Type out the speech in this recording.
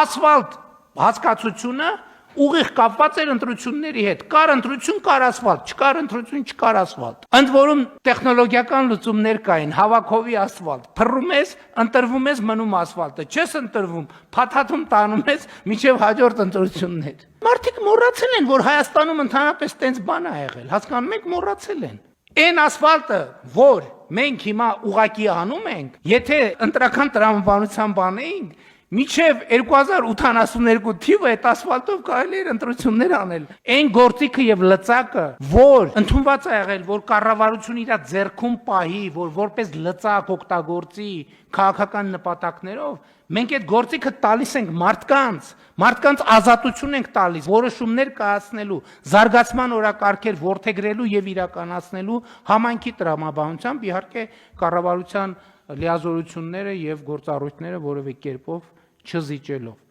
ասֆալտ հասկացությունը ուղիղ կապված էր ընտրությունների հետ։ Կար ընտրություն, կար ասֆալտ, չկար ընտրություն, չկար ասֆալտ։ Ընդ որում տեխնոլոգիական լուծումներ կային, հավաքովի ասֆալտ։ Փռում ես, ընտրվում ես, մնում ասֆալտը։ Չես ընտրվում, փաթաթում տանում ես մինչև հաջորդ ընտրություններ։ Մարդիկ մոռացել են, որ Հայաստանում ընդհանրապես տենց բան է եղել։ Հասկանում եք, մոռացել են։ Այն ասֆալտը, որ մենք հիմա ուղակի անում ենք, եթե ընտրական տրամաբանության բան էինք, Միջև 2082 թիվը այդ ասֆալտով կարելի էր ընտրություններ անել։ Այն գործիքը եւ լծակը, որ ընդունված է եղել, որ կառավարությունը իր ձեռքում պահի, որ որպես լծակ օգտագործի քաղաքական նպատակներով, մենք այդ գործիքը տալիս ենք մարդկանց ազատություն ենք տալիս, որոշումներ կայացնելու, զարգացման օրակարգեր որդեգրելու եւ իրականացնելու համայնքի տրամաբանությամբ, իհարկե կառավարության լիազորությունները եւ գործառույթները որևէ կերպով չզիջելով։